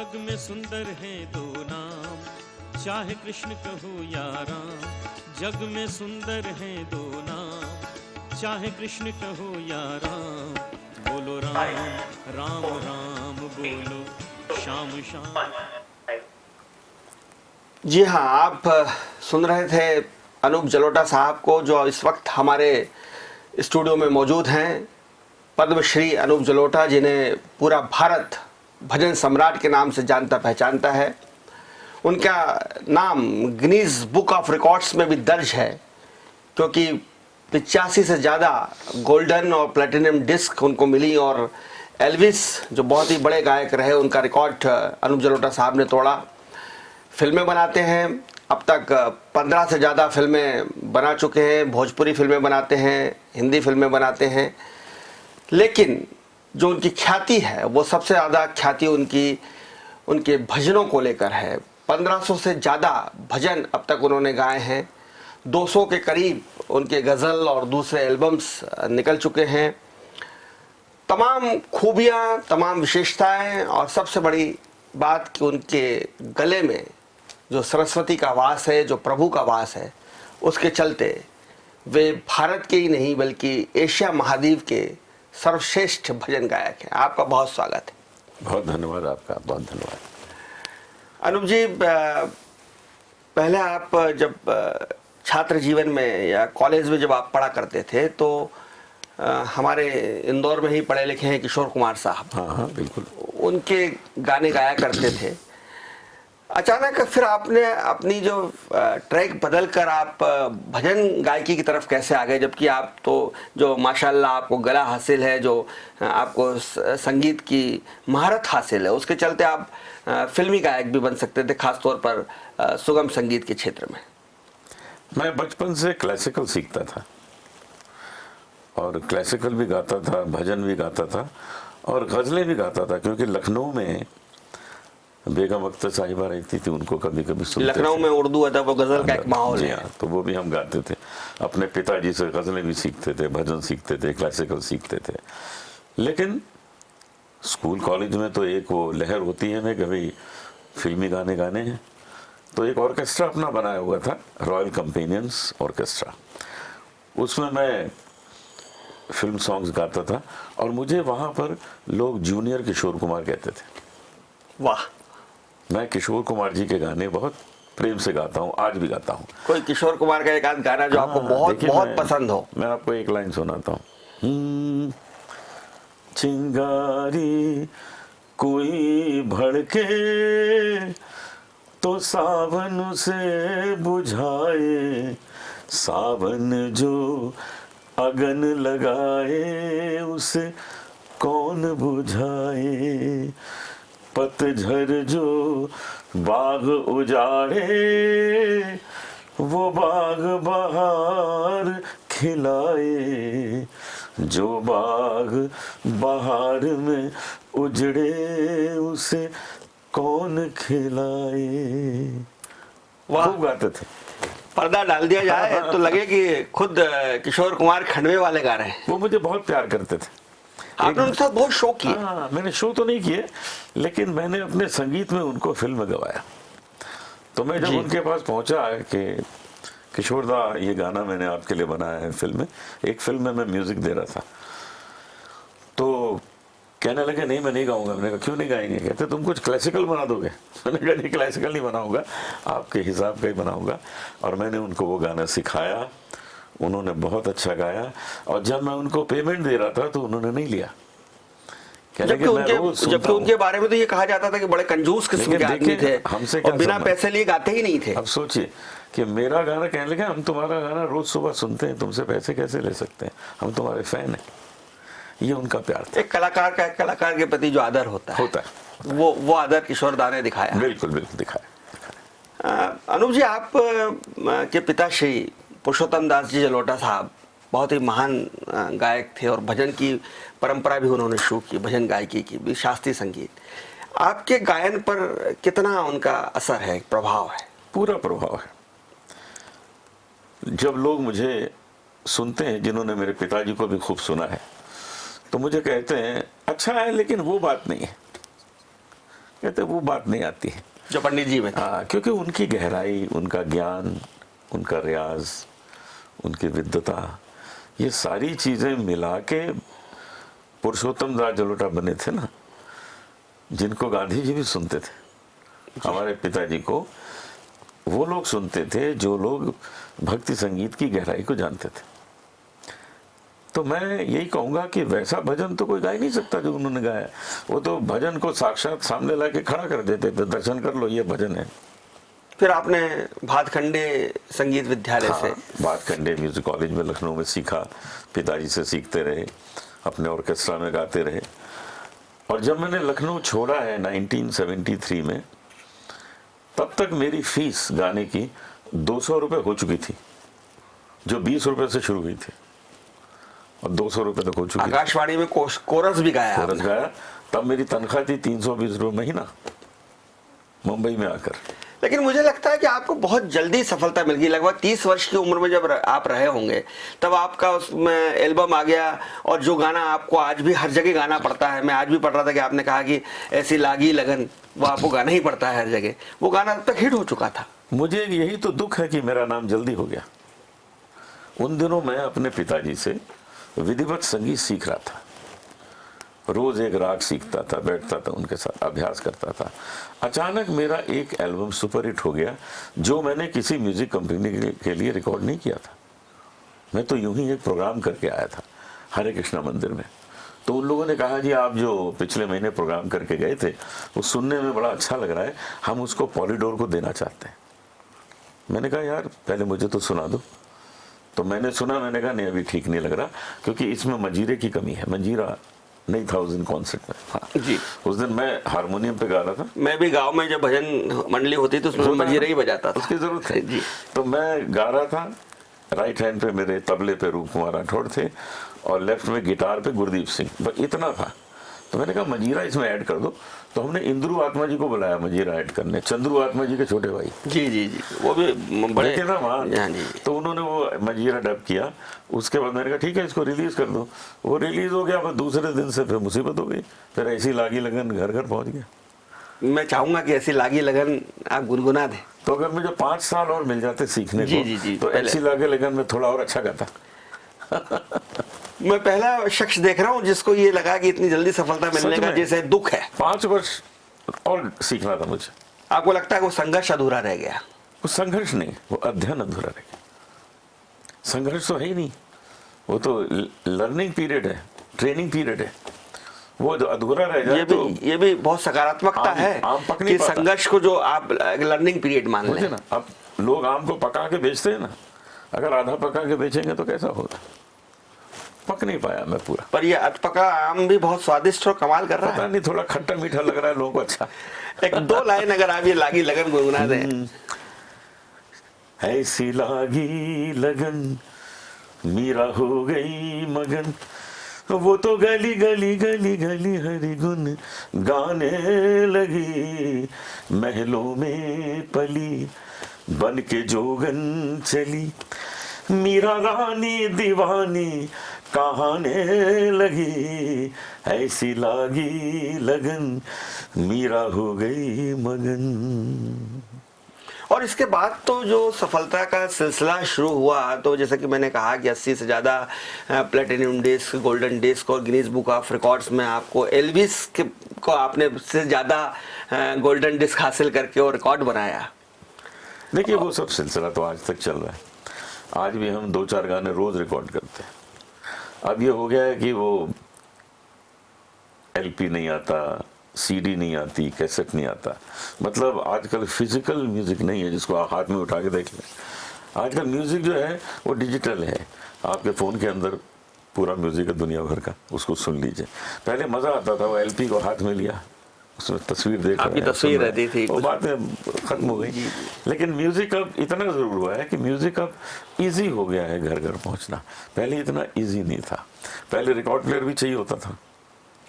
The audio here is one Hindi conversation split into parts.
जग में सुंदर हैं दो नाम, चाहे कृष्ण कहो या राम। जग में सुंदर हैं दो नाम, चाहे कृष्ण कहो या राम। बोलो राम राम राम, बोलो श्याम श्याम। जी हाँ, आप सुन रहे थे अनूप जलोटा साहब को, जो इस वक्त हमारे स्टूडियो में मौजूद हैं। पद्मश्री अनूप जलोटा, जिन्हें पूरा भारत भजन सम्राट के नाम से जानता पहचानता है। उनका नाम गिनीज बुक ऑफ रिकॉर्ड्स में भी दर्ज है, क्योंकि 85 से ज़्यादा गोल्डन और प्लेटिनम डिस्क उनको मिली। और एल्विस, जो बहुत ही बड़े गायक रहे, उनका रिकॉर्ड अनूप जलोटा साहब ने तोड़ा। फिल्में बनाते हैं, अब तक 15 से ज़्यादा फिल्में बना चुके हैं। भोजपुरी फिल्में बनाते हैं, हिंदी फिल्में बनाते हैं, लेकिन जो उनकी ख्याति है वो सबसे ज़्यादा ख्याति उनके भजनों को लेकर है। 1500 से ज़्यादा भजन अब तक उन्होंने गाए हैं। 200 के करीब उनके गज़ल और दूसरे एल्बम्स निकल चुके हैं। तमाम खूबियाँ, तमाम विशेषताएं, और सबसे बड़ी बात कि उनके गले में जो सरस्वती का वास है, जो प्रभु का वास है, उसके चलते वे भारत के ही नहीं बल्कि एशिया महाद्वीप के सर्वश्रेष्ठ भजन गायक हैं। आपका बहुत स्वागत है। बहुत धन्यवाद आपका, बहुत धन्यवाद। अनूप जी, पहले आप जब छात्र जीवन में या कॉलेज में जब आप पढ़ा करते थे, तो हमारे इंदौर में ही पढ़े लिखे हैं किशोर कुमार साहब। हाँ हाँ, बिल्कुल। उनके गाने गाया करते थे। अचानक फिर आपने अपनी जो ट्रैक बदल कर आप भजन गायकी की तरफ कैसे आ गए, जबकि आप तो जो माशाल्लाह आपको गला हासिल है, जो आपको संगीत की महारत हासिल है, उसके चलते आप फिल्मी गायक भी बन सकते थे, खासतौर पर सुगम संगीत के क्षेत्र में। मैं बचपन से क्लासिकल सीखता था और क्लासिकल भी गाता था, भजन भी गाता था और गज़लें भी गाता था, क्योंकि लखनऊ में बेगम अख्तर साहिबा रहती थी, उनको कभी कभी सुनते थे। लखनऊ में उर्दू अदब और गज़ल का एक माहौल है। हाँ, तो वो भी हम गाते थे। अपने पिताजी से गज़लें भी सीखते थे, भजन सीखते थे, क्लासिकल सीखते थे। लेकिन स्कूल कॉलेज में तो एक वो लहर होती है ना, कभी फिल्मी गाने गाने हैं, तो एक ऑर्केस्ट्रा अपना बनाया हुआ था, रॉयल कंपेनियंस ऑर्केस्ट्रा। उसमें मैं फिल्म सॉन्ग्स गाता था और मुझे वहाँ पर लोग जूनियर किशोर कुमार कहते थे। वाह! मैं किशोर कुमार जी के गाने बहुत प्रेम से गाता हूँ, आज भी गाता हूँ। कोई किशोर कुमार का एक आध गाना जो आपको बहुत बहुत पसंद हो। मैं आपको एक लाइन सुनाता हूँ। चिंगारी कोई भड़के तो सावन उसे बुझाए, सावन जो अगन लगाए उसे कौन बुझाए। पतझर जो बाग उजाड़े वो बाग बहार खिलाए, जो बाग बहार में उजड़े उसे कौन खिलाए। खूब गाते थे। पर्दा डाल दिया जाए तो लगे कि खुद किशोर कुमार खंडवे वाले गा रहे हैं। वो मुझे बहुत प्यार करते थे। आपने उनके साथ बहुत शो किए। हाँ, मैंने शो तो नहीं किए, लेकिन मैंने अपने संगीत में उनको फिल्म में गवाया। तो मैं जब उनके पास पहुंचा कि किशोर दा, ये गाना मैंने आपके लिए बनाया है फिल्म में, एक फिल्म में मैं म्यूजिक दे रहा था, तो कहने लगे नहीं मैं नहीं गाऊंगा। मैंने कहा क्यों नहीं गाएंगे? कहते तुम कुछ क्लासिकल बना दोगे। मैंने कहा नहीं, क्लासिकल नहीं बनाऊंगा, आपके हिसाब का ही बनाऊंगा। और मैंने उनको वो गाना सिखाया, उन्होंने बहुत अच्छा गाया। और जब मैं उनको पेमेंट दे रहा था तो उन्होंने नहीं लिया। जबकि उनके बारे में तो ये कहा जाता था कि बड़े कंजूस किस्म के आदमी थे, हमसे और बिना पैसे लिए गाते ही नहीं थे। अब सोचिए कि मेरा गाना कहने लगे हम तुम्हारा गाना रोज सुबह सुनते हैं, तुमसे पैसे कैसे ले सकते हैं, हम तुम्हारे फैन हैं। ये उनका प्यार था। एक कलाकार के प्रति जो आदर होता है वो आदर किशोर दा ने दिखाया। बिल्कुल बिल्कुल दिखाया। अनूप जी, आप के पिता श्री पुरुषोत्तम दास जी जलोटा साहब बहुत ही महान गायक थे, और भजन की परंपरा भी उन्होंने शुरू की, भजन गायकी की भी, शास्त्रीय संगीत। आपके गायन पर कितना उनका असर है, प्रभाव है? पूरा प्रभाव है। जब लोग मुझे सुनते हैं, जिन्होंने मेरे पिताजी को भी खूब सुना है, तो मुझे कहते हैं अच्छा है, लेकिन वो बात नहीं है। कहते वो बात नहीं आती है जो पंडित जी में था। हाँ, क्योंकि उनकी गहराई, उनका ज्ञान, उनका रियाज, उनकी विद्वता, ये सारी चीजें मिला के पुरुषोत्तम दास जलोटा बने थे ना, जिनको गांधी जी भी सुनते थे। हमारे पिताजी को वो लोग सुनते थे जो लोग भक्ति संगीत की गहराई को जानते थे। तो मैं यही कहूंगा कि वैसा भजन तो कोई गा ही नहीं सकता जो उन्होंने गाया। वो तो भजन को साक्षात सामने लाके खड़ा कर देते थे, दर्शन कर लो ये भजन है। फिर आपने भातखंडे संगीत विद्यालय से भातखंडे म्यूजिक कॉलेज में लखनऊ में सीखा, पिताजी से सीखते रहे, अपने ऑर्केस्ट्रा में गाते रहे। और जब मैंने लखनऊ छोड़ा है 1973 में, तब तक मेरी फीस गाने की 200 रुपये हो चुकी थी, जो 20 रुपये से शुरू हुई थी, और 200 रुपये तक हो चुकी। आकाशवाणी में कोरस भी गाया, कोरस गाया। तब मेरी तनख्वाह थी 320 रुपये महीना, मुंबई में आकर। लेकिन मुझे लगता है कि आपको बहुत जल्दी सफलता मिल गई। लगभग 30 वर्ष की उम्र में जब आप रहे होंगे, तब आपका उसमें एल्बम आ गया, और जो गाना आपको आज भी हर जगह गाना पड़ता है। मैं आज भी पढ़ रहा था कि आपने कहा कि ऐसी लागी लगन, वो आपको गाना ही पड़ता है हर जगह। वो गाना अब तक हिट हो चुका था। मुझे यही तो दुख है कि मेरा नाम जल्दी हो गया। उन दिनों मैं अपने पिताजी से विधिवत संगीत सीख रहा था, रोज एक राग सीखता था, बैठता था उनके साथ, अभ्यास करता था। अचानक मेरा एक एल्बम सुपरहिट हो गया, जो मैंने किसी म्यूजिक कंपनी के लिए रिकॉर्ड नहीं किया था। मैं तो यूं ही एक प्रोग्राम करके आया था हरे कृष्णा मंदिर में। तो उन लोगों ने कहा जी आप जो पिछले महीने प्रोग्राम करके गए थे वो सुनने में बड़ा अच्छा लग रहा है, हम उसको पॉलीडोर को देना चाहते हैं। मैंने कहा यार पहले मुझे तो सुना दो। तो मैंने सुना, मैंने कहा नहीं अभी ठीक नहीं लग रहा, क्योंकि इसमें मंजीरे की कमी है। मंजीरा नहीं था उस दिन कॉन्सर्ट में। हाँ जी, उस दिन मैं हारमोनियम पे गा रहा था। मैं भी गांव में जब भजन मंडली होती तो उसमें मंजीरा ही बजाता था, उसकी जरूरत है जी। तो मैं गा रहा था, राइट हैंड पे मेरे तबले पे रूप कुमार राठौड़ थे, और लेफ्ट में गिटार पे गुरदीप सिंह, बस इतना था। तो मैंने कहा मंजीरा इसमें ऐड कर दो। तो हमने इंद्रू आत्मा जी को बुलाया मंजीरा ऐड करने, चंद्रू आत्मा जी के छोटे भाई। जी जी जी, वो भी बड़े थे ना वहाँ। हाँ जी। तो उन्होंने वो मंजीरा डब किया। उसके बाद मैंने कहा ठीक है इसको रिलीज कर दो। वो रिलीज हो गया, बस दूसरे दिन से फिर मुसीबत हो गई। फिर ऐसी लागी लगन घर घर पहुंच गया। मैं चाहूंगा कि ऐसी लागी लगन आप गुनगुना दें। तो अगर मुझे 5 साल और मिल जाते सीखने जी, को, जी, जी, तो ऐसी लागी लगन में थोड़ा और अच्छा गाता। मैं पहला शख्स देख रहा हूँ जिसको ये लगा कि इतनी जल्दी सफलता मिलने सच का में। जैसे दुख है। 5 वर्ष और सीखना था मुझे। आपको लगता है कि वो संघर्ष अधूरा रह गया? वो संघर्ष नहीं, वो अध्ययन अधूरा रह गया। संघर्ष तो है ही नहीं, वो तो लर्निंग पीरियड है, ट्रेनिंग पीरियड है। वो जो अधूरा रह जाए तो ये भी बहुत सकारात्मकता है आम पक नहीं कि पाता। संघर्ष को जो आप लर्निंग पीरियड मान मुझे लें ना, अब लोग आम को पका के बेचते हैं ना, अगर आधा पका के बेचेंगे तो कैसा होगा। पक नहीं पाया मैं पूरा। पर ये अधपका आम भी बहुत स्वादिष्ट और कमाल कर रहा पता है। नहीं, थोड़ा खट्टा मीठा लग रहा है लोगों को। अच्छा, 1-2 लाइन अगर आप ये लागी लगन गुनगुना दें। ऐसी लागी लगन मीरा हो गई मगन, वो तो गली गली गली गली हरि गुन गाने लगी, महलों में पली बन के जोगन चली, मीरा रानी दीवानी कहाने लगी, ऐसी लागी लगन मीरा हो गई मगन। और इसके बाद तो जो सफलता का सिलसिला शुरू हुआ, तो जैसा कि मैंने कहा कि 80 से ज़्यादा प्लेटिनम डिस्क, गोल्डन डिस्क और गिनीज बुक ऑफ रिकॉर्ड्स में आपको एल्विस को आपने से ज़्यादा गोल्डन डिस्क हासिल करके और रिकॉर्ड बनाया। देखिए वो सब सिलसिला तो आज तक चल रहा है। आज भी हम 2-4 गाने रोज रिकॉर्ड करते हैं। अब ये हो गया है कि वो एलपी नहीं आता, सीडी नहीं आती, कैसेट नहीं आता। मतलब आजकल फिजिकल म्यूजिक नहीं है जिसको आप हाथ में उठा के देख लें। आजकल म्यूजिक जो है वो डिजिटल है, आपके फ़ोन के अंदर पूरा म्यूजिक है दुनिया भर का, उसको सुन लीजिए। पहले मज़ा आता था, वो एलपी को हाथ में लिया, उसमें तस्वीर देख आपकी तस्वीर रहती थी, वो बातें खत्म हो गई। लेकिन म्यूजिक अब इतना ज़रूर हुआ है कि म्यूजिक अब इजी हो गया है घर घर पहुंचना। पहले इतना इजी नहीं था। पहले रिकॉर्ड प्लेयर भी चाहिए होता था,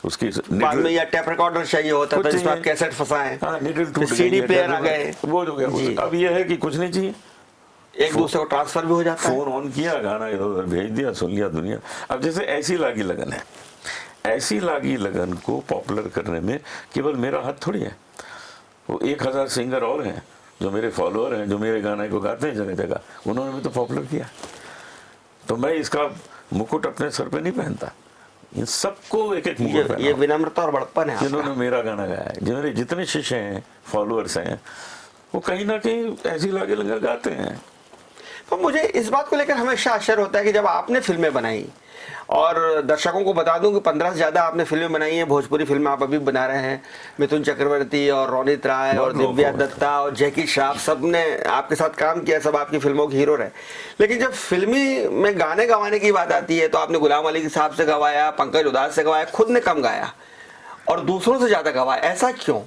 उसकी बाद में या टेप रिकॉर्डर चाहिए होता था जिसमें आप कैसेट फंसाएं। हाँ, निडल टूट गई, सीडी प्लेयर आ गए, वो हो गया। अब ये है कि कुछ नहीं चाहिए, एक दूसरे को ट्रांसफर भी हो जाता है। फोन ऑन किया, गाना इधर उधर भेज दिया, सुन लिया दुनिया। अब जैसे ऐसी लागी लगन है, ऐसी लागी लगन को पॉपुलर करने में केवल मेरा हाथ थोड़ी है। वो 1000 सिंगर और हैं जो मेरे फॉलोअर हैं, जो मेरे गाने को गाते हैं जगह जगह, उन्होंने भी तो पॉपुलर किया। तो मैं इसका मुकुट अपने सर पे नहीं पहनता, इन सबको एक एक मुकुट ये पहना। विनम्रता और बड़प्पन है आपका। जिन्होंने मेरा गाना गाया है, जिन्होंने जितने शिष्य हैं, फॉलोअर्स हैं, वो कहीं ना कहीं ऐसी लागे लगा गाते हैं। तो मुझे इस बात को लेकर हमेशा आश्चर्य होता है कि जब आपने फिल्में बनाई, और दर्शकों को बता दूं कि 15 से ज़्यादा आपने फिल्में बनाई हैं, भोजपुरी फिल्में आप अभी बना रहे हैं, मिथुन चक्रवर्ती और रोनित राय और दिव्या दत्ता और जैकी श्रॉफ, सब ने आपके साथ काम किया, सब आपकी फिल्मों के हीरो रहे। लेकिन जब फिल्मी में गाने गवाने की बात आती है तो आपने गुलाम अली साहब से गवाया, पंकज उधास से गवाया, खुद ने कम गाया और दूसरों से ज़्यादा गवाया, ऐसा क्यों?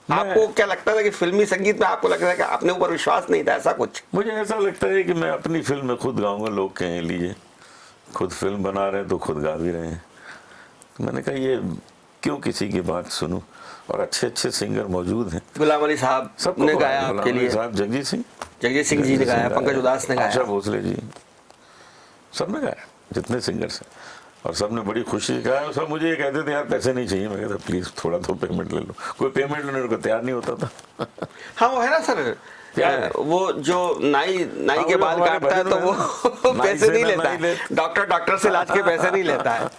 आपको क्या लगता था कि फिल्मी संगीत में आपको लगता है कि अपने ऊपर विश्वास नहीं था, ऐसा कुछ? मुझे ऐसा लगता है कि मैं अपनी फिल्म में खुद गाऊंगा, लोग कहें लीजिए खुद फिल्म बना रहे हैं तो खुद गा भी रहे हैं। मैंने कहा ये क्यों किसी की बात सुनूं, और अच्छे अच्छे सिंगर मौजूद हैं। गुलाम अली साहब ने गाया आपके लिए, साहब जगजीत सिंह जी ने गाया, पंकज उधास ने गाया, आशा भोसले जी, सब ने गाया, जितने सिंगर्स हैं, और सब ने बड़ी खुशी से गाया। सब मुझे ये कहते थे यार पैसे नहीं चाहिए, मैं कहता प्लीज थोड़ा तो पेमेंट ले लो। कोई पेमेंट लेने को तैयार नहीं होता था। हाँ वो है ना सर, वो जो नाई के बाल काटता है तो वो पैसे नहीं लेता है, डॉक्टर से इलाज के पैसे नहीं लेता है।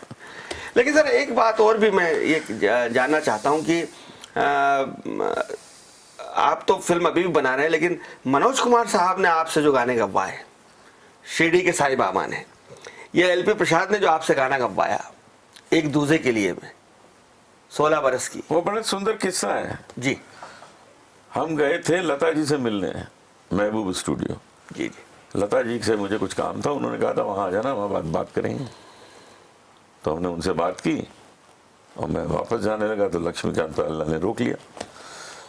लेकिन सर एक बात और भी मैं ये जानना चाहता हूँ कि आप तो फिल्म अभी भी बना रहे हैं, लेकिन मनोज कुमार साहब ने आपसे जो गाने गवाए, शिरडी के साईं बाबा ने, ये एलपी प्रसाद ने जो आपसे गाना गवाया एक दूजे के लिए में 16 बरस की, वो बड़ा सुंदर किस्सा है जी। हम गए थे लता जी से मिलने महबूब स्टूडियो। जी जी। लता जी से मुझे कुछ काम था, उन्होंने कहा था वहाँ आ जाना, वहाँ बात करेंगे। तो हमने उनसे बात की और मैं वापस जाने लगा तो लक्ष्मीकांत अल्लाह ने रोक लिया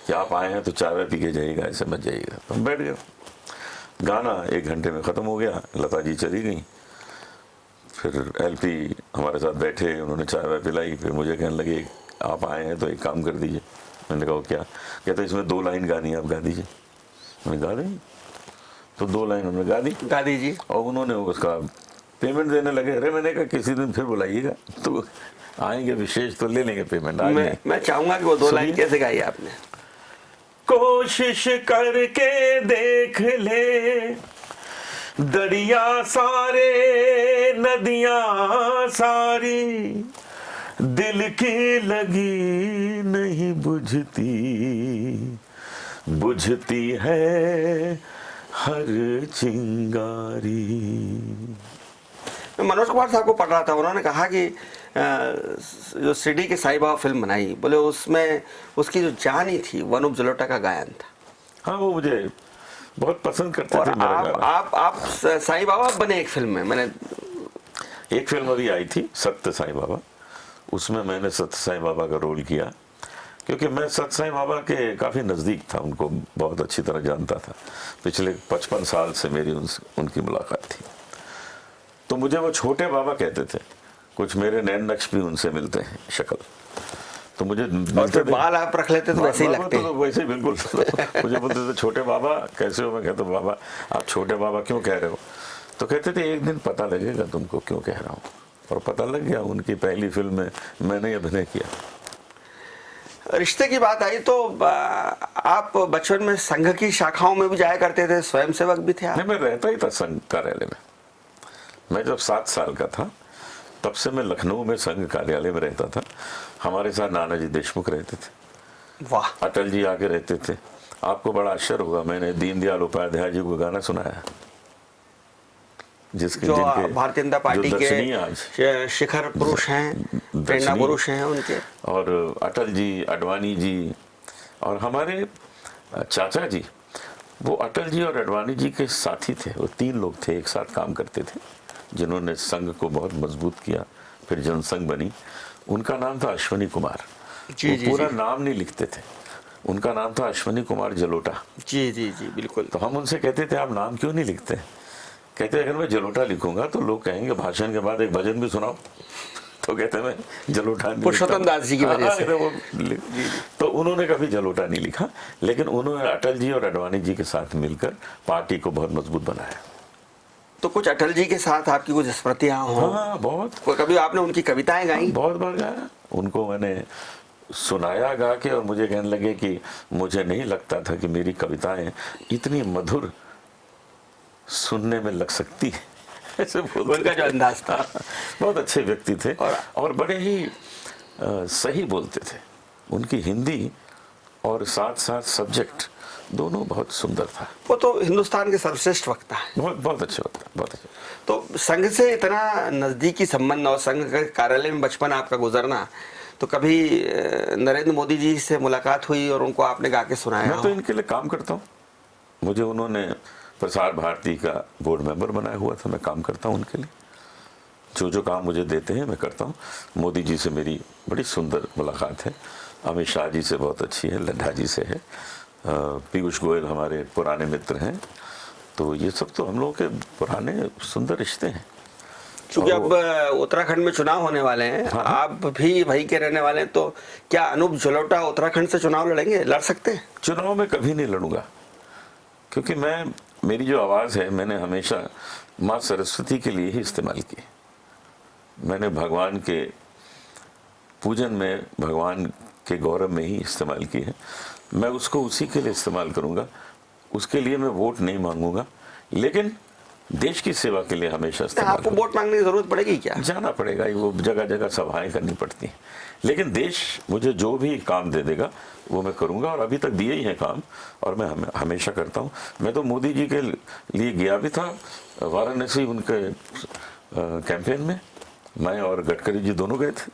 कि आप आए हैं तो चाय वाय पी के जाइएगा, ऐसे मत जाइएगा। तो हम बैठ गए, गाना 1 घंटे में ख़त्म हो गया, लता जी चली गई। फिर एलपी हमारे साथ बैठे, उन्होंने चाय वाय पिलाई, फिर मुझे कहने लगे आप आए हैं तो एक काम कर दीजिए। मैंने कहा क्या? कहते इसमें 2 लाइन गानी है, आप गा दीजिए। मैंने गा दी, तो 2 लाइन उन्होंने गा दीजिए, और उन्होंने उसका पेमेंट देने लगे। अरे मैंने कहा किसी दिन फिर बुलाइएगा, तो आएंगे विशेष तो ले लेंगे पेमेंट। मैं चाहूंगा कि वो 2 लाइन कैसे गाई आपने? कोशिश करके देख ले दरिया सारे नदियां सारी, दिल की लगी नहीं बुझती है हर चिंगारी। मैं मनोज कुमार साहब को पढ़ रहा था, उन्होंने कहा कि जो शिरडी के साईं बाबा फिल्म बनाई, बोले उसमें उसकी जो जानी थी वो अनूप जलोटा का गायन था। हाँ वो मुझे बहुत पसंद करते और थे मेरा गाना। आप साईं बाबा बने एक फिल्म में। मैंने एक फिल्म अभी आई थी सत्य साईं बाबा, उसमें मैंने सत्य साईं बाबा का रोल किया, क्योंकि मैं सत्य साईं बाबा के काफ़ी नज़दीक था, उनको बहुत अच्छी तरह जानता था। पिछले 55 साल से मेरी उनकी मुलाकात थी। तो मुझे वो छोटे बाबा कहते थे, कुछ मेरे नैन नक्श भी उनसे मिलते हैं शक्ल। तो मुझे बाल आप रख लेते तो वैसे ही लगते हैं। तो वैसे ही बिल्कुल। मुझे बोलते थे छोटे बाबा कैसे हो? मैं कहता बाबा आप छोटे बाबा क्यों कह रहे हो? तो कहते थे एक दिन पता लगेगा तुमको क्यों कह रहा हूँ। और पता लग गया। उनकी पहली फिल्म में मैंने अभिनय किया। रिश्ते की बात आई तो आप बचपन में संघ की शाखाओं में भी जाया करते थे, स्वयंसेवक भी थे आप? नहीं, मैं रहता ही था संघ कार्यालय में। मैं जब 7 साल का था तब से मैं लखनऊ में संघ कार्यालय में रहता था। हमारे साथ नानाजी देशमुख रहते थे, वाह, अटल जी आके रहते थे। आपको बड़ा आश्चर्य होगा, मैंने दीनदयाल उपाध्याय जी को गाना सुनाया, जिसके भारतीय जनता पार्टी के शिखर पुरुष हैं, प्रेरणा पुरुष हैं उनके। और अटल जी, अडवाणी जी और हमारे चाचा जी, वो अटल जी और अडवाणी जी के साथी थे। वो 3 लोग थे, एक साथ काम करते थे, जिन्होंने संघ को बहुत मजबूत किया। फिर जनसंघ बनी। उनका नाम था अश्वनी कुमार। जी, वो पूरा नाम नहीं लिखते थे, उनका नाम था अश्वनी कुमार जलोटा। जी जी जी बिल्कुल। तो हम उनसे कहते थे आप नाम क्यों नहीं लिखते? कहते अगर मैं जलोटा लिखूंगा तो लोग कहेंगे भाषण के बाद एक भजन भी सुनाओ। तो कहते मैं जलोटा नहीं, पुरुषोत्तम दास जी की वजह से वो तो उन्होंने कभी जलोटा नहीं लिखा, लेकिन उन्होंने अटल जी और अडवाणी जी के साथ मिलकर पार्टी को बहुत मजबूत बनाया। तो कुछ अटल जी के साथ आपकी कुछ स्मृतियां हो? हाँ बहुत। कभी आपने उनकी कविताएं गाई? बहुत बार गाया उनको मैंने। सुनाया गा के, और मुझे कहने लगे कि मुझे नहीं लगता था कि मेरी कविताएं इतनी मधुर सुनने में लग सकती है। ऐसे बोलते उनका जो अंदाज था, बहुत अच्छे व्यक्ति थे और बड़े ही सही बोलते थे। उनकी हिंदी और साथ साथ सब्जेक्ट दोनों बहुत सुंदर था। वो तो हिंदुस्तान के सर्वश्रेष्ठ वक्ता है। बहुत बहुत अच्छे वक्ता, बहुत अच्छे। तो संघ से इतना नज़दीकी संबंध और संघ के कार्यालय में बचपन आपका गुजरना, तो कभी नरेंद्र मोदी जी से मुलाकात हुई और उनको आपने गा के सुनाया? मैं तो इनके लिए काम करता हूँ। मुझे उन्होंने प्रसार भारती का बोर्ड मेंबर बनाया हुआ था, मैं काम करता हूँ उनके लिए। जो जो काम मुझे देते हैं मैं करता हूँ। मोदी जी से मेरी बड़ी सुंदर मुलाकात है, अमित शाह जी से बहुत अच्छी है, लड्ढा जी से है, पीयूष गोयल हमारे पुराने मित्र हैं। तो ये सब तो हम लोगों के पुराने सुंदर रिश्ते हैं। क्योंकि अब उत्तराखंड में चुनाव होने वाले हैं, हाँ। आप भी वहीं के रहने वाले हैं, तो क्या अनूप जलोटा उत्तराखंड से चुनाव लड़ेंगे, लड़ सकते हैं? चुनाव में कभी नहीं लड़ूंगा, क्योंकि मेरी जो आवाज़ है मैंने हमेशा माँ सरस्वती के लिए ही इस्तेमाल की। मैंने भगवान के पूजन में, भगवान के गौरव में ही इस्तेमाल की है। मैं उसको उसी के लिए इस्तेमाल करूंगा, उसके लिए मैं वोट नहीं मांगूंगा, लेकिन देश की सेवा के लिए हमेशा इस्तेमाल आपको वोट मांगने की जरूरत पड़ेगी क्या? जाना पड़ेगा, वो जगह जगह सभाएं करनी पड़ती हैं, लेकिन देश मुझे जो भी काम दे देगा वो मैं करूंगा, और अभी तक दिए ही हैं काम, और मैं हमेशा करता हूं। मैं तो मोदी जी के लिए गया भी था वाराणसी, उनके कैंपेन में मैं और गडकरी जी दोनों गए थे।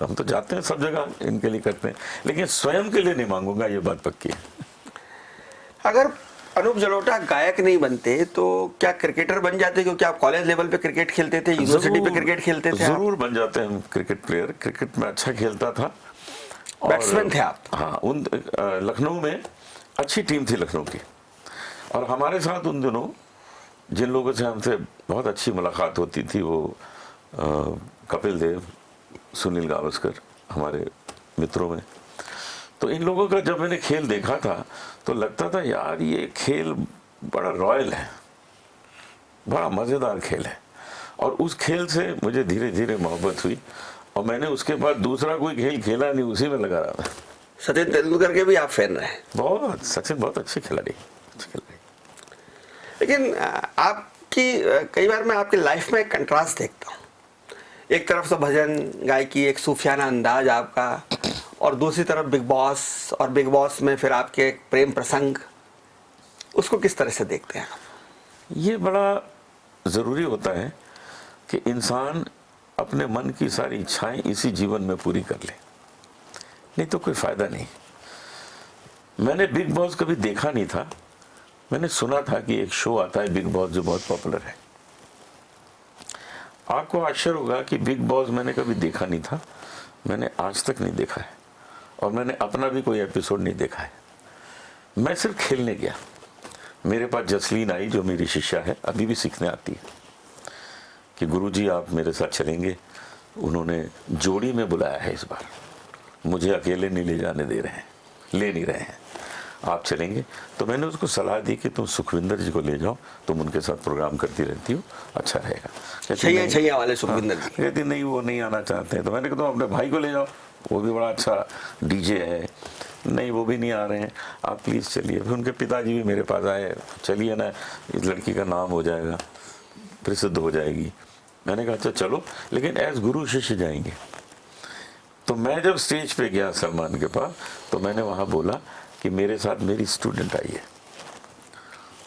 हम तो जाते हैं सब जगह, इनके लिए करते हैं, लेकिन स्वयं के लिए नहीं मांगूंगा, ये बात पक्की है। अगर अनूप जलोटा गायक नहीं बनते तो क्या क्रिकेटर बन जाते? क्योंकि आप कॉलेज लेवल पे क्रिकेट खेलते थे, यूनिवर्सिटी पे क्रिकेट खेलते थे। जरूर बन जाते हैं क्रिकेट प्लेयर। क्रिकेट में अच्छा खेलता था। बैट्समैन थे आप? हाँ, उन लखनऊ में अच्छी टीम थी लखनऊ की, और हमारे साथ उन दिनों जिन लोगों से हमसे बहुत अच्छी मुलाकात होती थी, वो कपिल देव, सुनील गावस्कर हमारे मित्रों में। तो इन लोगों का जब मैंने खेल देखा था तो लगता था यार ये खेल बड़ा रॉयल है, बड़ा मज़ेदार खेल है, और उस खेल से मुझे धीरे धीरे मोहब्बत हुई, और मैंने उसके बाद दूसरा कोई खेल खेला नहीं, उसी में लगा रहा था। सचिन तेंदुलकर के भी आप फैन रहे? बहुत, सचिन बहुत अच्छे खिलाड़ी। लेकिन आपकी कई बार मैं आपकी लाइफ में एक कंट्रास्ट देखता हूँ। एक तरफ से भजन गायकी, एक सूफियाना अंदाज आपका, और दूसरी तरफ बिग बॉस, और बिग बॉस में फिर आपके एक प्रेम प्रसंग। उसको किस तरह से देखते हैं? ये बड़ा ज़रूरी होता है कि इंसान अपने मन की सारी इच्छाएं इसी जीवन में पूरी कर ले, नहीं तो कोई फ़ायदा नहीं। मैंने बिग बॉस कभी देखा नहीं था, मैंने सुना था कि एक शो आता है बिग बॉस जो बहुत पॉपुलर है। आपको आश्चर्य होगा कि बिग बॉस मैंने कभी देखा नहीं था, मैंने आज तक नहीं देखा है, और मैंने अपना भी कोई एपिसोड नहीं देखा है। मैं सिर्फ खेलने गया। मेरे पास जसलीन आई, जो मेरी शिष्या है, अभी भी सीखने आती है, कि गुरुजी आप मेरे साथ चलेंगे। उन्होंने जोड़ी में बुलाया है इस बार, मुझे अकेले नहीं ले जाने दे रहे हैं, ले नहीं रहे हैं, आप चलेंगे। तो मैंने उसको सलाह दी कि तुम सुखविंदर जी को ले जाओ, तुम उनके साथ प्रोग्राम करती रहती हो, अच्छा रहेगा। छैया वाले सुखविंदर जी? कहती नहीं, वो नहीं आना चाहते हैं। तो मैंने कहा तुम अपने भाई को ले जाओ, वो भी बड़ा अच्छा डीजे है। नहीं, वो भी नहीं आ रहे हैं, आप प्लीज़ चलिए। फिर उनके पिताजी भी मेरे पास आए, चलिए ना, इस लड़की का नाम हो जाएगा, प्रसिद्ध हो जाएगी। मैंने कहा अच्छा चलो, लेकिन एज गुरु शिष्य जाएंगे। तो मैं जब स्टेज पे गया सलमान के पास, तो मैंने वहाँ बोला कि मेरे साथ मेरी स्टूडेंट आई है।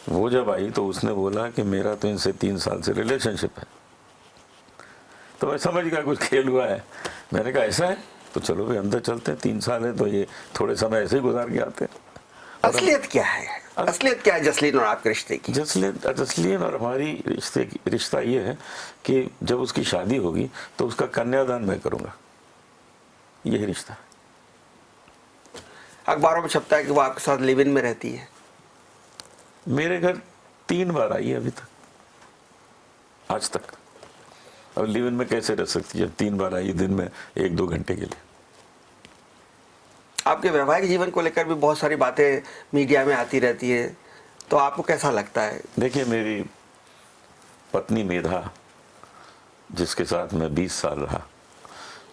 वो जब आई तो उसने बोला कि मेरा तो इनसे 3 साल से रिलेशनशिप है। तो मैं समझ गया कुछ खेल हुआ है। मैंने कहा ऐसा है, तो चलो भाई अंदर चलते हैं, 3 साल है तो ये थोड़े समय ऐसे ही गुजार के आते हैं। असलियत क्या है? असलियत क्या है जसलीन और आपके रिश्ते की? जसलीन और हमारी रिश्ता ये है कि जब उसकी शादी होगी तो उसका कन्यादान मैं करूँगा, यही रिश्ता है। अखबारों में छपता है कि वो आपके साथ लिव इन में रहती है। मेरे घर 3 बार आई है अभी तक, आज तक। अब लिव इन में कैसे रह सकती है? 3 बार आई, दिन में 1-2 घंटे के लिए। आपके वैवाहिक जीवन को लेकर भी बहुत सारी बातें मीडिया में आती रहती है, तो आपको कैसा लगता है? देखिए, मेरी पत्नी मेधा, जिसके साथ मैं 20 साल रहा,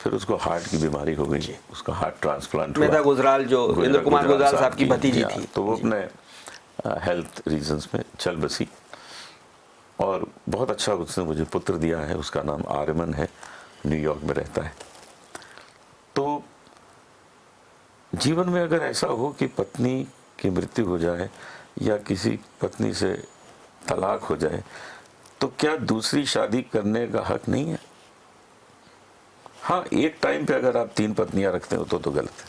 फिर उसको हार्ट की बीमारी हो गई, उसका हार्ट ट्रांसप्लांट हुआ। मेधा गुजराल जो इंद्र कुमार गुजराल साहब की भतीजी थी, तो वो अपने हेल्थ रीजंस में चल बसी, और बहुत अच्छा उसने मुझे पुत्र दिया है, उसका नाम आर्यमन है, न्यूयॉर्क में रहता है। तो जीवन में अगर ऐसा हो कि पत्नी की मृत्यु हो जाए या किसी पत्नी से तलाक हो जाए, तो क्या दूसरी शादी करने का हक नहीं है? हाँ, एक टाइम पे अगर आप 3 पत्नियां रखते हो तो गलत है।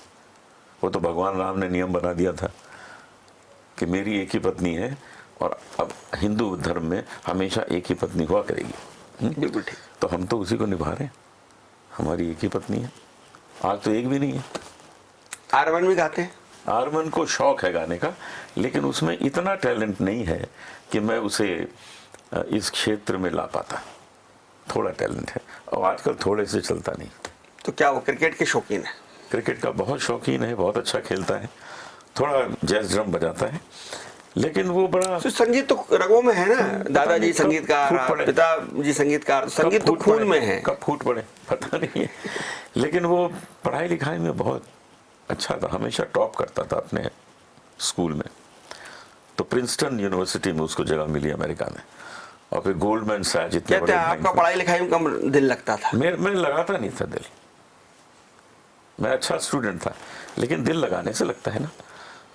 वो तो भगवान राम ने नियम बना दिया था कि मेरी एक ही पत्नी है, और अब हिंदू धर्म में हमेशा एक ही पत्नी हुआ करेगी। बिल्कुल ठीक। तो हम तो उसी को निभा रहे हैं, हमारी एक ही पत्नी है, आज तो एक भी नहीं है। आर्यमन भी गाते हैं? आर्यमन को शौक है गाने का, लेकिन उसमें इतना टैलेंट नहीं है कि मैं उसे इस क्षेत्र में ला पाता। थोड़ा टैलेंट है, और आजकल थोड़े से चलता नहीं। तो क्या वो क्रिकेट के शौकीन है? क्रिकेट का बहुत शौकीन है, बहुत अच्छा खेलता है, थोड़ा जैज ड्रम बजाता है, लेकिन वो बड़ा तो संगीत तो रगों में है ना, दादाजी संगीतकार, पिताजी संगीतकार, संगीत तो खून में है। कब फूट पड़े पता नहीं है, लेकिन वो पढ़ाई लिखाई में बहुत अच्छा था, हमेशा टॉप करता था अपने स्कूल में। तो प्रिंसटन यूनिवर्सिटी में उसको जगह मिली अमेरिका में, और फिर गोल्डमैन सैच। कहते हैं आपका पढ़ाई लिखाई में कम दिल लगता था? मैं लगाता नहीं था दिल, मैं अच्छा स्टूडेंट था, लेकिन दिल लगाने से लगता है ना।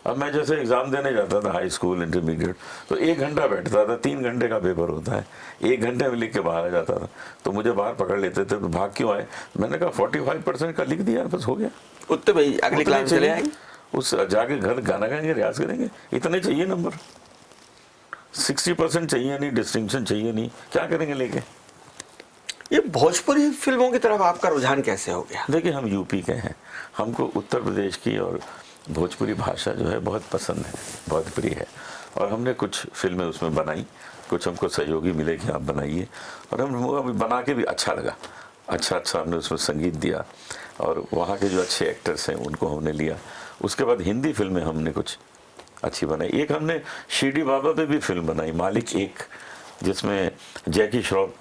अब मैं जैसे एग्जाम देने जाता था हाई स्कूल इंटरमीडिएट, तो 1 घंटा बैठता था, 3 घंटे का पेपर होता है, 1 घंटे में लिख के बाहर आ जाता था। तो मुझे बाहर पकड़ लेते थे, तो भाग क्यों आए? मैंने कहा 45% का लिख दिया, बस हो गया। उत्तर भाई अगली क्लास चले आएंगे, उस जाके घर गाना गाएंगे, रियाज करेंगे, इतने चाहिए नंबर। 60% चाहिए नहीं, डिस्टिंक्शन चाहिए नहीं, क्या करेंगे लेके? ये भोजपुरी फिल्मों की तरफ आपका रुझान कैसे हो गया? देखिए, हम यूपी के हैं, हमको उत्तर प्रदेश की और भोजपुरी भाषा जो है बहुत पसंद है, बहुत प्रिय है, और हमने कुछ फिल्में उसमें बनाई, कुछ हमको सहयोगी मिले कि आप बनाइए, और हम बना के भी अच्छा लगा, अच्छा हमने उसमें संगीत दिया, और वहाँ के जो अच्छे एक्टर्स हैं उनको हमने लिया। उसके बाद हिंदी फिल्में हमने कुछ अच्छी बनाई। एक हमने शिरडी बाबा पे भी फिल्म बनाई, मालिक 1, जिसमें जैकी श्रॉफ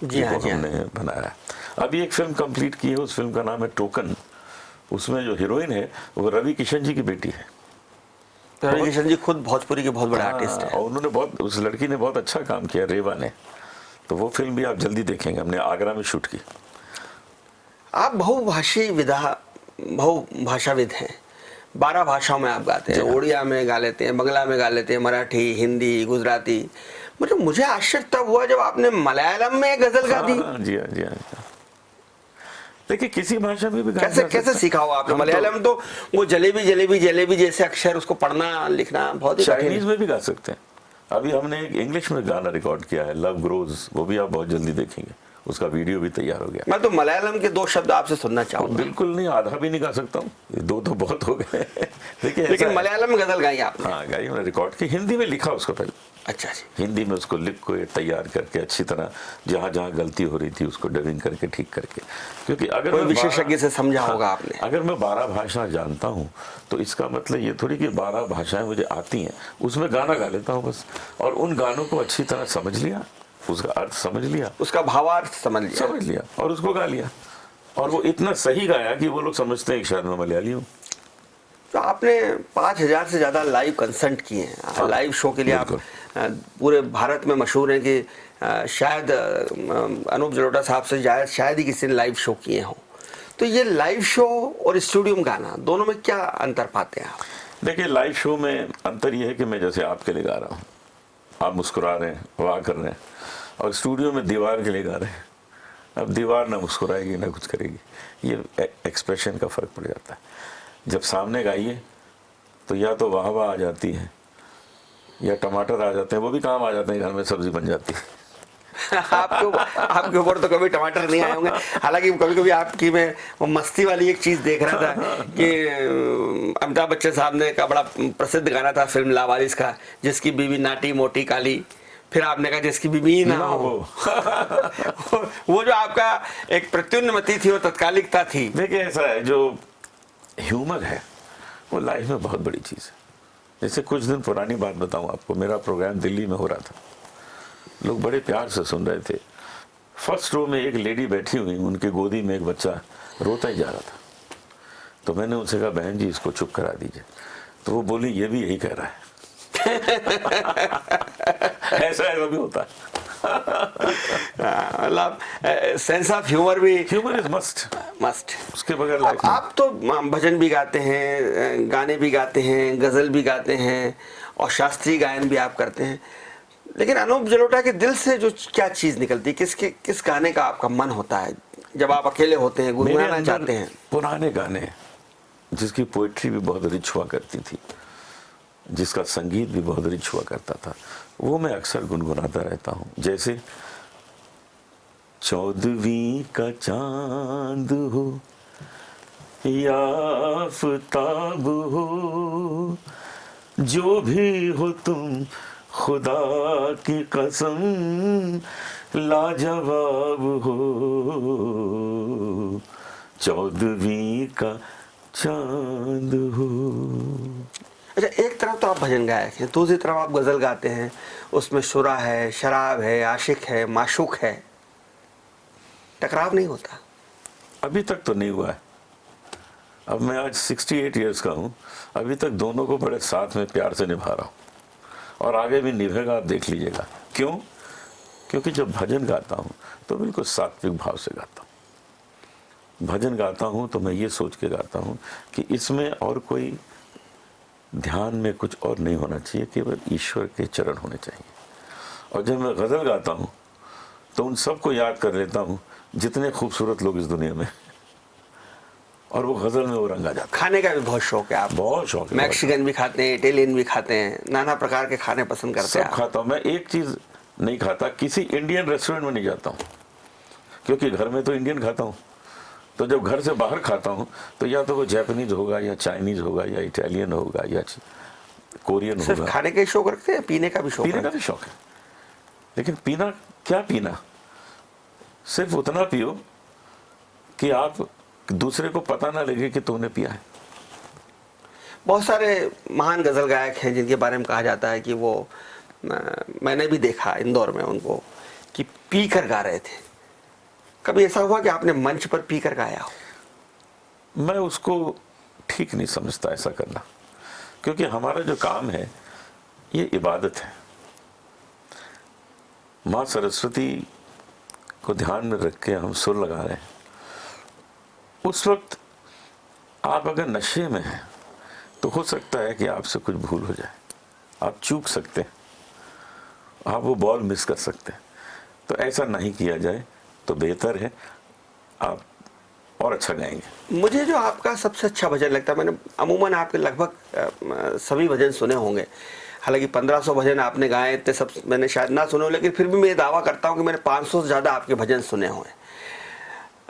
जी हाँ, हमने बनाया। अभी एक फिल्म कंप्लीट की है, उस फिल्म का नाम है टोकन। उसमें जो हीरोइन है वो रवि किशन जी की बेटी है। रवि किशन जी खुद भोजपुरी के बहुत बड़े आर्टिस्ट हैं, और उन्होंने उस लड़की ने बहुत अच्छा काम किया, रेवा ने। तो वो फिल्म भी आप जल्दी देखेंगे, हमने आगरा में शूट की। आप बहुभाषाविद हैं, 12 भाषाओं में आप गाते हैं, उड़िया में गा लेते हैं, बंगला में गा लेते हैं, मराठी, हिंदी, गुजराती। मतलब मुझे आश्चर्य तब हुआ जब आपने मलयालम में गजल गा दी। जी हाँ। देखिए, किसी भाषा में भी कैसे सीखा हो आपने? मलयालम तो वो जलेबी जैसे अक्षर, उसको पढ़ना लिखना बहुत ही चाइनीज में भी गा सकते हैं। अभी हमने एक इंग्लिश में गाना रिकॉर्ड किया है, लव ग्रोज, वो भी आप बहुत जल्दी देखेंगे, उसका वीडियो भी तैयार हो गया। मैं तो मलयालम के 2 शब्द आपसे सुनना चाहूंगा। बिल्कुल नहीं, आधा भी नहीं गा सकता हूँ, 2 तो बहुत हो गए। देखिए, लेकिन मलयालम में गजल गाई आपने? हाँ, गाई, मैंने रिकॉर्ड की, हिंदी में लिखा उसको पहले। अच्छा जी। हिंदी में उसको लिख को तैयार करके अच्छी तरह, जहाँ जहाँ गलती हो रही थी उसको डबिंग करके ठीक करके। क्योंकि अगर कोई विशेषज्ञ से समझा होगा आपने। अगर मैं 12 भाषा जानता हूँ तो इसका मतलब ये थोड़ी कि 12 भाषाएं मुझे आती हैं, उसमें गाना गा लेता हूँ बस, और उन गानों को अच्छी तरह समझ लिया, उसका अर्थ समझ लिया, उसका भावार्थ समझ लिया और उसको गा लिया, और वो इतना सही गाया कि वो लोग समझते हैं कि शायद मैं मलयाली हूँ। तो आपने 5000 से ज़्यादा लाइव कंसर्ट किए हैं। लाइव शो के लिए आप पूरे भारत में मशहूर हैं कि शायद अनूप जलोटा साहब से शायद ही किसी ने लाइव शो किए हों। तो ये लाइव शो और स्टूडियो में गाना, दोनों में क्या अंतर पाते हैं आप? देखिए, लाइव शो में अंतर ये है कि मैं जैसे आपके लिए गा रहा हूँ, आप मुस्कुरा रहे हैं, वाह कर रहे हैं, और स्टूडियो में दीवार के लिए गा रहे हैं। अब दीवार ना मुस्कुराएगी ना कुछ करेगी, ये एक्सप्रेशन का फ़र्क पड़ जाता है। जब सामने गाइए तो या तो वाह वाह आ जाती है, या टमाटर आ जाते हैं, वो भी काम आ जाते हैं, घर में सब्जी बन जाती है। आपके ऊपर तो कभी टमाटर नहीं आए होंगे। हालांकि कभी कभी आपकी मैं वो मस्ती वाली एक चीज देख रहा था कि अमिताभ बच्चन साहब ने का बड़ा प्रसिद्ध गाना था फिल्म लावारिस का, जिसकी बीवी नाटी मोटी काली, फिर आपने कहा जिसकी बीवी ना हो। वो जो आपका एक प्रत्युन्नति थी, वो तत्कालिकता थी। देखिए, ऐसा है, जो ह्यूमर है वो लाइफ में बहुत बड़ी चीज़ है। जैसे कुछ दिन पुरानी बात बताऊं आपको, मेरा प्रोग्राम दिल्ली में हो रहा था, लोग बड़े प्यार से सुन रहे थे, फर्स्ट रो में एक लेडी बैठी हुई, उनके गोदी में एक बच्चा रोता ही जा रहा था। तो मैंने उनसे कहा बहन जी इसको चुप करा दीजिए। तो वो बोली ये भी यही कह रहा है। ऐसा भी होता है। मतलब सेंस ऑफ ह्यूमर भी, ह्यूमर इज मस्ट उसके बगैर लाइफ नहीं। आप तो भजन भी गाते हैं, गाने भी गाते हैं, गजल भी गाते हैं और शास्त्रीय गायन भी आप करते हैं, लेकिन अनूप जलोटा के दिल से जो क्या चीज निकलती है, किस गाने का आपका मन होता है जब आप अकेले होते हैं, मेरे गुनगुनाना अंदर चाहते हैं? पुराने गाने जिसकी पोइट्री भी बहुत रिच हुआ करती थी, जिसका संगीत भी बहुत रिच हुआ करता था, वो मैं अक्सर गुनगुनाता रहता हूँ। जैसे 14वीं का चांद हो या आफताब हो, जो भी हो तुम खुदा की कसम लाजवाब हो, 14वीं का चांद हो। अच्छा, एक तरफ तो आप भजन गायक हैं, दूसरी तरफ आप गजल गाते हैं, उसमें शुरा है, शराब है, आशिक है, माशूक है, टकराव नहीं होता? अभी तक तो नहीं हुआ है। अब मैं आज 68 इयर्स का हूँ, अभी तक दोनों को बड़े साथ में प्यार से निभा रहा हूँ और आगे भी निभेगा, आप देख लीजिएगा। क्यों? क्योंकि जब भजन गाता हूँ तो बिल्कुल सात्विक भाव से गाता हूँ। भजन गाता हूँ तो मैं ये सोच के गाता हूँ कि इसमें और कोई ध्यान में कुछ और नहीं होना चाहिए, केवल ईश्वर के चरण होने चाहिए। और जब मैं गज़ल गाता हूँ तो उन सबको याद कर लेता हूँ जितने खूबसूरत लोग इस दुनिया में, और वो गज़ल में वो रंग आ जाता है। खाने का भी बहुत शौक है आप? बहुत शौक है। मैक्सिकन भी खाते हैं, इटालियन भी खाते हैं, नाना प्रकार के खाने पसंद करते हैं सब आप? खाता हूँ मैं। एक चीज़ नहीं खाता, किसी इंडियन रेस्टोरेंट में नहीं जाता हूँ, क्योंकि घर में तो इंडियन खाता हूँ। तो जब घर से बाहर खाता हूँ तो या तो वो जापानीज होगा या चाइनीज होगा या इटालियन होगा या कोरियन सिर्फ होगा। खाने का ही शौक रखते हैं, पीने का भी शौक पीने का है? भी शौक है, लेकिन पीना क्या पीना, सिर्फ उतना पियो कि आप दूसरे को पता ना लगे कि तुमने पिया है। बहुत सारे महान गजल गायक हैं जिनके बारे में कहा जाता है कि वो, मैंने भी देखा इंदौर में उनको, कि पी कर गा रहे थे। कभी ऐसा हुआ कि आपने मंच पर पी कर गाया हो? मैं उसको ठीक नहीं समझता ऐसा करना, क्योंकि हमारा जो काम है ये इबादत है। माँ सरस्वती को ध्यान में रख के हम सुर लगा रहे हैं। उस वक्त आप अगर नशे में हैं तो हो सकता है कि आपसे कुछ भूल हो जाए, आप चूक सकते हैं, आप वो बॉल मिस कर सकते हैं। तो ऐसा नहीं किया जाए तो बेहतर है, आप और अच्छा गाएंगे। मुझे जो आपका सबसे अच्छा भजन लगता है, मैंने अमूमन आपके लगभग सभी भजन सुने होंगे, हालांकि 1500 भजन आपने गाए, इतने सब मैंने शायद ना सुने हो, लेकिन फिर भी मैं दावा करता हूं कि मैंने 500 से ज़्यादा आपके भजन सुने हुए हैं।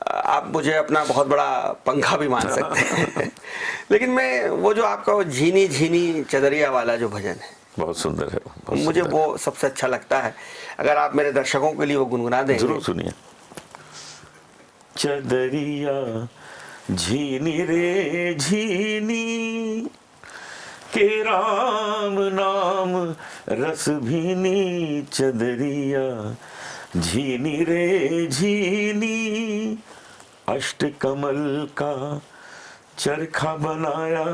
आप मुझे अपना बहुत बड़ा पंखा भी मान सकते हैं। लेकिन मैं वो जो आपका वो झीनी झीनी चदरिया वाला जो भजन है, बहुत सुंदर है, बहुत मुझे सुंदर। वो सबसे अच्छा लगता है। अगर आप मेरे दर्शकों के लिए वो गुनगुना देंगे? जरूर सुनिए। चदरिया झीनी रे झीनी, के राम नाम रस भीनी, चदरिया झीनी रे झीनी, अष्ट कमल का चरखा बनाया,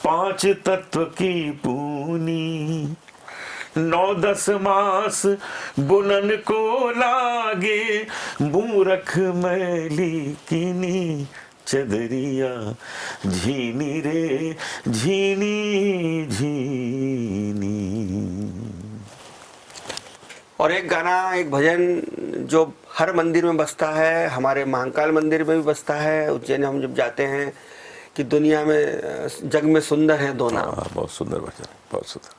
5 तत्व की पूनी, 9-10 मास बुनन को लागे, मूरख मैली कीनी, चदरिया झीनी रे झीनी झीनी। और एक गाना, एक भजन जो हर मंदिर में बजता है, हमारे महाकाल मंदिर में भी बजता है, उज्जैन हम जब जाते हैं, कि दुनिया में जग में सुंदर है दो नाम। बहुत सुंदर भजन, बहुत सुंदर।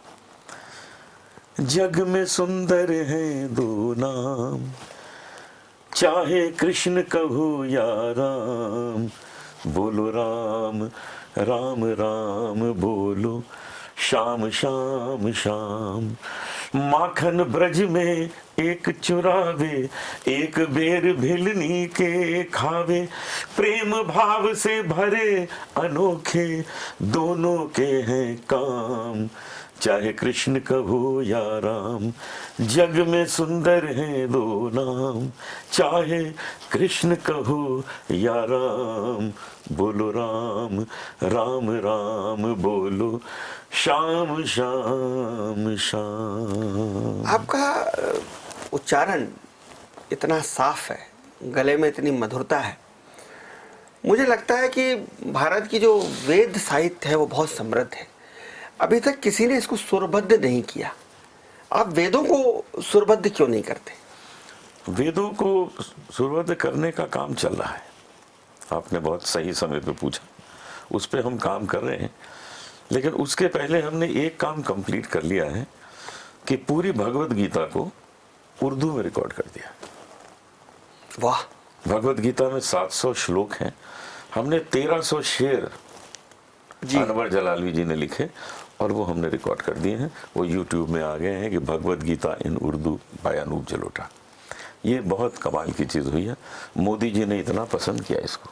जग में सुंदर है दो नाम, चाहे कृष्ण कहो या राम, बोलो राम राम राम बोलो, श्याम श्याम श्याम। माखन ब्रज में एक चुरावे, एक बेर भिलनी के खावे, प्रेम भाव से भरे अनोखे, दोनों के हैं काम, चाहे कृष्ण कहो या राम, जग में सुंदर हैं दो नाम। चाहे कृष्ण कहो या राम, बोलो राम राम राम बोलो, श्याम श्याम श्याम। आपका उच्चारण इतना साफ है, गले में इतनी मधुरता है, मुझे लगता है कि भारत की जो वेद साहित्य है वो बहुत समृद्ध है। अभी तक किसी ने इसको सुरबद्ध नहीं किया। आप वेदों को सुरबद्ध क्यों नहीं करते? वेदों को सुरबद्ध करने का काम चल रहा है। आपने बहुत सही समय पे पूछा, उस पे हम काम कर रहे हैं। लेकिन उसके पहले हमने एक काम कंप्लीट कर लिया है कि पूरी भगवत गीता को उर्दू में रिकॉर्ड कर दिया। वाह! भगवत गीता में 700 श्लोक हैं, हमने 1300 शेर अनवर जलालवी जी ने लिखे और वो हमने रिकॉर्ड कर दिए हैं। वो यूट्यूब में आ गए हैं कि भगवत गीता इन उर्दू बाय अनूप जलोटा। ये बहुत कमाल की चीज़ हुई है। मोदी जी ने इतना पसंद किया इसको,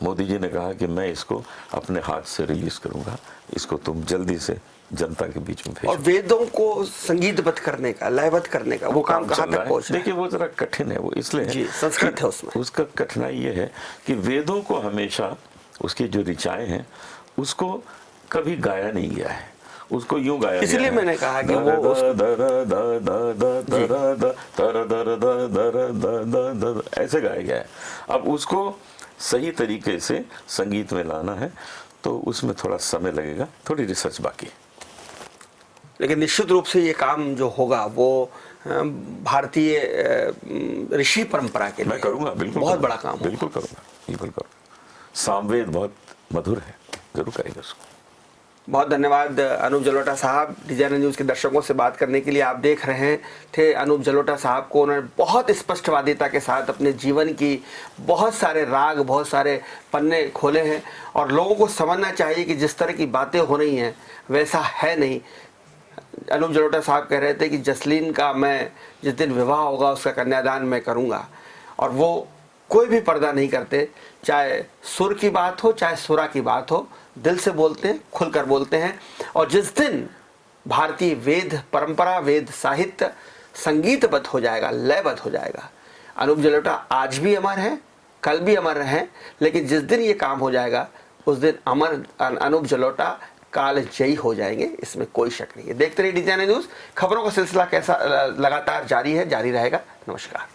मोदी जी ने कहा कि मैं इसको अपने हाथ से रिलीज करूंगा, इसको तुम जल्दी से जनता के बीच में भेजो। और वेदों को संगीतबद्ध करने का, लयबद्ध करने का वो काम कहाँ तक पहुंचा? देखिए वो जरा कठिन है, वो इसलिए संस्कृत है उसमें। उसका कठिनाई ये है कि वेदों को हमेशा उसकी जो ऋचाएं हैं उसको कभी गाया नहीं गया है, उसको यूं गाया गया है। इसलिए मैंने कहा कि वो ऐसे गाया गया है। अब उसको सही तरीके से संगीत में लाना है तो उसमें थोड़ा समय लगेगा, थोड़ी रिसर्च बाकी है। लेकिन निश्चित रूप से ये काम जो होगा वो भारतीय ऋषि परंपरा के लिए मैं करूंगा, बिल्कुल बहुत बड़ा काम, बिल्कुल करूंगा, बिल्कुल करूंगा। सामवेद बहुत मधुर है, जरूर करेंगे उसको। बहुत धन्यवाद अनूप जलोटा साहब। डिजाइनर न्यूज़ के दर्शकों से बात करने के लिए। आप देख रहे थे अनूप जलोटा साहब को, उन्होंने बहुत स्पष्टवादिता के साथ अपने जीवन की बहुत सारे राग, बहुत सारे पन्ने खोले हैं और लोगों को समझना चाहिए कि जिस तरह की बातें हो रही हैं वैसा है नहीं। अनूप जलोटा साहब कह रहे थे कि जसलीन का मैं जिस दिन विवाह होगा उसका कन्यादान मैं करूँगा, और वो कोई भी पर्दा नहीं करते, चाहे सुर की बात हो चाहे सुरा की बात हो, दिल से बोलते हैं, खुलकर बोलते हैं। और जिस दिन भारतीय वेद परंपरा, वेद साहित्य संगीतबद्ध हो जाएगा, लयबद्ध हो जाएगा, अनूप जलोटा आज भी अमर हैं, कल भी अमर हैं, लेकिन जिस दिन ये काम हो जाएगा उस दिन अमर अनूप जलोटा काल जयी हो जाएंगे, इसमें कोई शक नहीं है। देखते रहिए डिजाइनर न्यूज़। खबरों का सिलसिला कैसा लगातार जारी है, जारी रहेगा। नमस्कार।